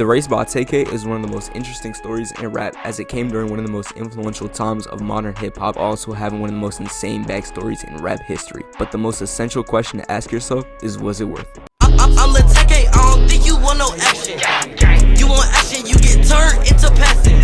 The Race by TK is one of the most interesting stories in rap, as it came during one of the most influential times of modern hip-hop, also having one of the most insane backstories in rap history. But the most essential question to ask yourself is, was it worth it? I'm Lil TK, I don't think you want no action. You want action, you get turned into passive.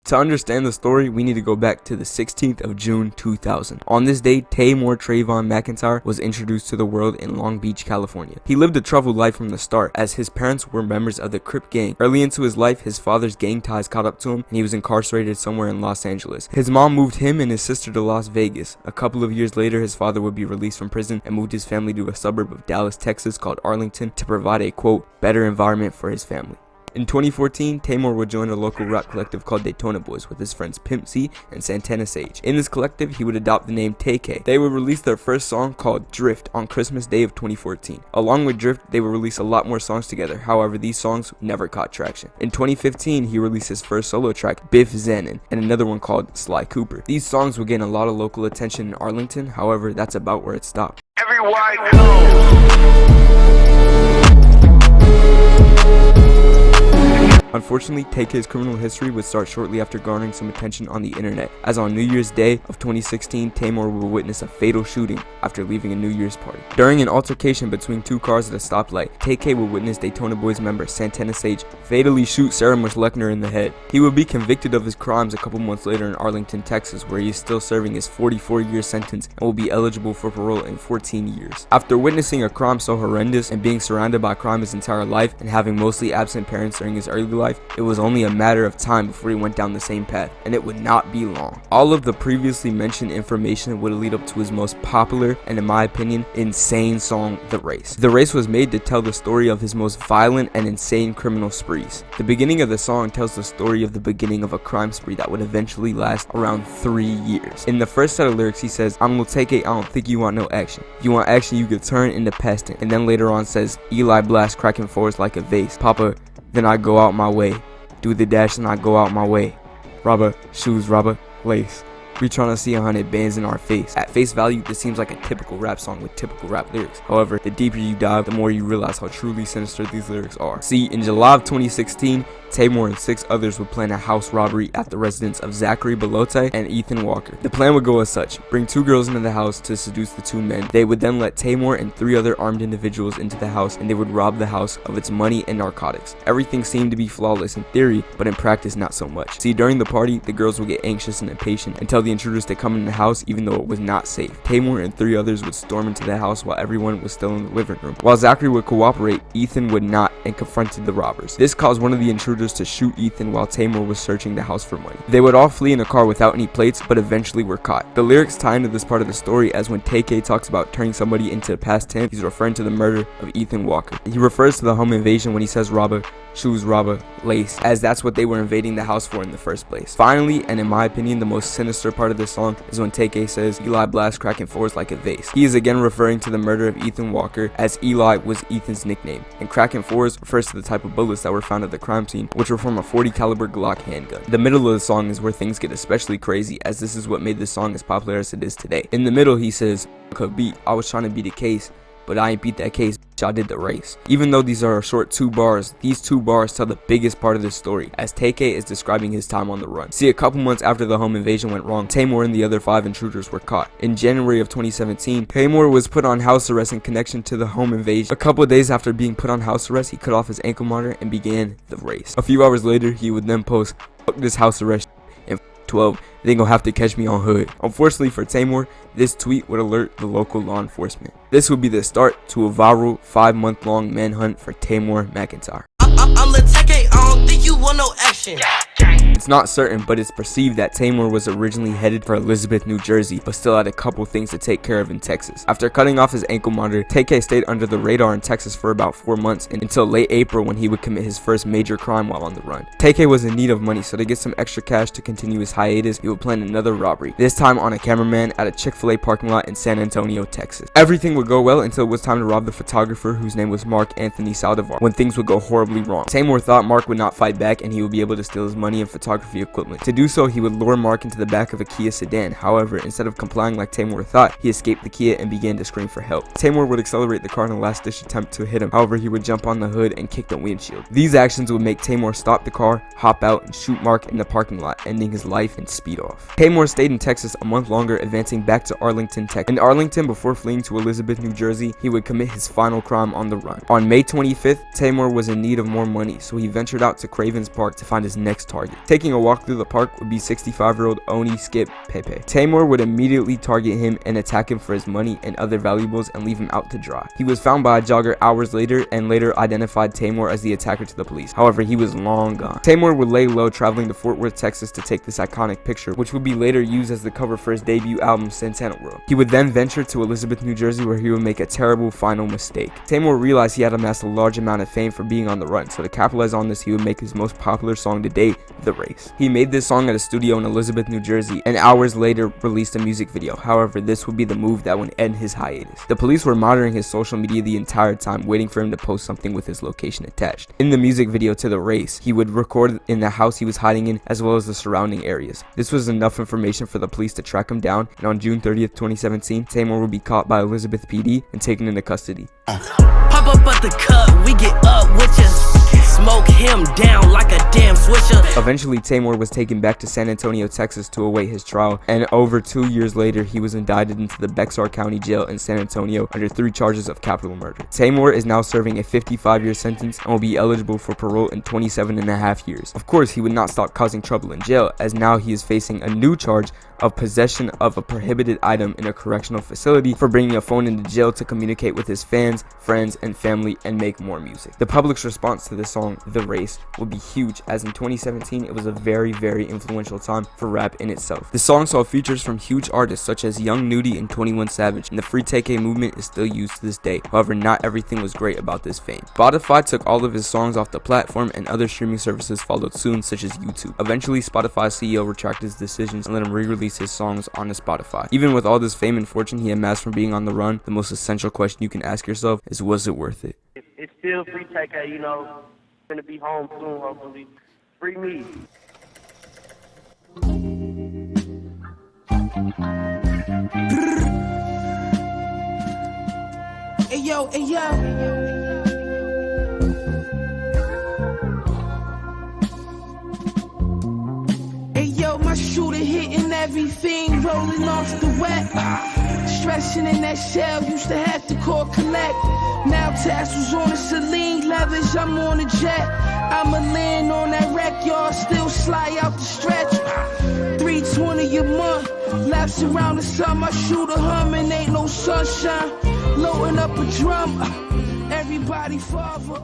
To understand the story, we need to go back to the 16th of June 2000. On this day, Taymor Trayvon McIntyre was introduced to the world in Long Beach, California. He lived a troubled life from the start, as his parents were members of the Crip gang. Early into his life, his father's gang ties caught up to him, and he was incarcerated somewhere in Los Angeles. His mom moved him and his sister to Las Vegas. A couple of years later, his father would be released from prison and moved his family to a suburb of Dallas, Texas called Arlington to provide a, quote, better environment for his family. In 2014, Taymor would join a local rap collective called Daytona Boys with his friends Pimp C and Santana Sage. In this collective, he would adopt the name TK. They would release their first song called Drift on Christmas Day of 2014. Along with Drift, they would release a lot more songs together, however these songs never caught traction. In 2015, he released his first solo track, Biff Zanin, and another one called Sly Cooper. These songs would gain a lot of local attention in Arlington, however that's about where it stopped. Everywhere I Unfortunately, TK's criminal history would start shortly after garnering some attention on the internet, as on New Year's Day of 2016, Taymor would witness a fatal shooting after leaving a New Year's party. During an altercation between two cars at a stoplight, TK would witness Daytona Boys member Santana Sage fatally shoot Sarah Lechner in the head. He would be convicted of his crimes a couple months later in Arlington, Texas, where he is still serving his 44-year sentence and will be eligible for parole in 14 years. After witnessing a crime so horrendous and being surrounded by crime his entire life and having mostly absent parents during his early life, it was only a matter of time before he went down the same path, and it would not be long. All of the previously mentioned information would lead up to his most popular and, in my opinion, insane song, The Race. The Race was made to tell the story of his most violent and insane criminal sprees. The beginning of the song tells the story of the beginning of a crime spree that would eventually last around 3 years. In the first set of lyrics, he says, I'm gonna take it, I don't think you want no action. You want action, you get turned into past tense. And then later on says, Eli blast cracking forwards like a vase. Papa, then I go out my way. Do the dash and I go out my way. Rubber, shoes, rubber, lace. We tryna see 100 bands in our face. At face value, this seems like a typical rap song with typical rap lyrics. However, the deeper you dive, the more you realize how truly sinister these lyrics are. See, in July of 2016, Taymor and 6 others would plan a house robbery at the residence of Zachary Belote and Ethan Walker. The plan would go as such: bring 2 girls into the house to seduce the 2 men. They would then let Taymor and 3 other armed individuals into the house, and they would rob the house of its money and narcotics. Everything seemed to be flawless in theory, but in practice not so much. See, during the party, the girls would get anxious and impatient and tell the intruders to come in the house even though it was not safe. Taymor and 3 others would storm into the house while everyone was still in the living room. While Zachary would cooperate, Ethan would not and confronted the robbers. This caused one of the intruders to shoot Ethan while Taymor was searching the house for money. They would all flee in a car without any plates, but eventually were caught. The lyrics tie into this part of the story, as when TK talks about turning somebody into past tense, he's referring to the murder of Ethan Walker. He refers to the home invasion when he says robber, shoes, robber, lace, as that's what they were invading the house for in the first place. Finally, and in my opinion, the most sinister part of this song is when TK says Eli blast cracking forwards like a vase. He is again referring to the murder of Ethan Walker, as Eli was Ethan's nickname, and cracking forwards refers to the type of bullets that were found at the crime scene, which were from a 40 caliber Glock handgun. The middle of the song is where things get especially crazy, as this is what made this song as popular as it is today. In the middle, he says, could beat, I was trying to beat the case, but I ain't beat that case, I did the race. Even though these are a short 2 bars, these 2 bars tell the biggest part of this story, as TK is describing his time on the run. See, a couple months after the home invasion went wrong, Taymor and the other 5 intruders were caught. In January of 2017, Taymor was put on house arrest in connection to the home invasion. A couple days after being put on house arrest, he cut off his ankle monitor and began the race. A few hours later, he would then post, fuck this house arrest and 12, they gon' have to catch me on hood. Unfortunately for Taymor, this tweet would alert the local law enforcement. This would be the start to a viral 5-month-long manhunt for Taymor McIntyre. I'm Lil TK, I don't think you want no action. It's not certain, but it's perceived that Taymor was originally headed for Elizabeth, New Jersey, but still had a couple things to take care of in Texas. After cutting off his ankle monitor, TK stayed under the radar in Texas for about 4 months, and until late April when he would commit his first major crime while on the run. TK was in need of money, so to get some extra cash to continue his hiatus, he would plan another robbery, this time on a cameraman at a Chick-fil-A parking lot in San Antonio, Texas. Everything would go well until it was time to rob the photographer, whose name was Mark Anthony Saldivar, when things would go horribly wrong. Taymor thought Mark would not fight back and he would be able to steal his money and photography photography equipment. To do so, he would lure Mark into the back of a Kia sedan. However, instead of complying like Tamor thought, he escaped the Kia and began to scream for help. Tamor would accelerate the car in a last-ditch attempt to hit him. However, he would jump on the hood and kick the windshield. These actions would make Tamor stop the car, hop out, and shoot Mark in the parking lot, ending his life and speed off. Tamor stayed in Texas a month longer, advancing back to Arlington, Texas. In Arlington, before fleeing to Elizabeth, New Jersey, he would commit his final crime on the run. On May 25th, Tamor was in need of more money, so he ventured out to Craven's Park to find his next target. Taking a walk through the park would be 65-year-old Oni Skip Pepe. Tamor would immediately target him and attack him for his money and other valuables and leave him out to dry. He was found by a jogger hours later and later identified Tamor as the attacker to the police. However, he was long gone. Tamor would lay low, traveling to Fort Worth, Texas to take this iconic picture, which would be later used as the cover for his debut album Santana World. He would then venture to Elizabeth, New Jersey, where he would make a terrible final mistake. Tamor realized he had amassed a large amount of fame for being on the run, so to capitalize on this, he would make his most popular song to date, The Race. He made this song at a studio in Elizabeth, New Jersey, and hours later released a music video. However, this would be the move that would end his hiatus. The police were monitoring his social media the entire time, waiting for him to post something with his location attached. In the music video to The Race, he would record in the house he was hiding in, as well as the surrounding areas. This was enough information for the police to track him down, and on June 30th, 2017, Tamor would be caught by Elizabeth PD and taken into custody. Pop up at the cut, we get up with ya. Smoke him down like a damn swisher. Eventually, Tamor was taken back to San Antonio, Texas to await his trial, and over 2 years later, he was indicted into the Bexar County Jail in San Antonio under 3 charges of capital murder. Tamor is now serving a 55-year sentence and will be eligible for parole in 27.5 years. Of course, he would not stop causing trouble in jail, as now he is facing a new charge of possession of a prohibited item in a correctional facility for bringing a phone into jail to communicate with his fans, friends, and family and make more music. The public's response to this song, The Race, would be huge, as in 2017 it was a very influential time for rap in itself. The song saw features from huge artists such as Young Nudy and 21 Savage, and the Free TK movement is still used to this day. However, not everything was great about this fame. Spotify took all of his songs off the platform, and other streaming services followed soon, such as YouTube. Eventually, Spotify's CEO retracted his decisions and let him re-release his songs on the Spotify. Even with all this fame and fortune he amassed from being on the run, the most essential question you can ask yourself is, was it worth it? It's still Free TK, you know. Gonna be home soon, hopefully. Free me. Hey yo, hey yo. My shooter hitting everything, rolling off the wet. Stressing in that shell, used to have to call collect. Now tassels on the Celine, leathers, I'm on a jet. I'ma land on that wreck, y'all still slide out the stretch. 320 a month, laps around the sun. My shooter humming, ain't no sunshine. Loading up a drum, everybody father.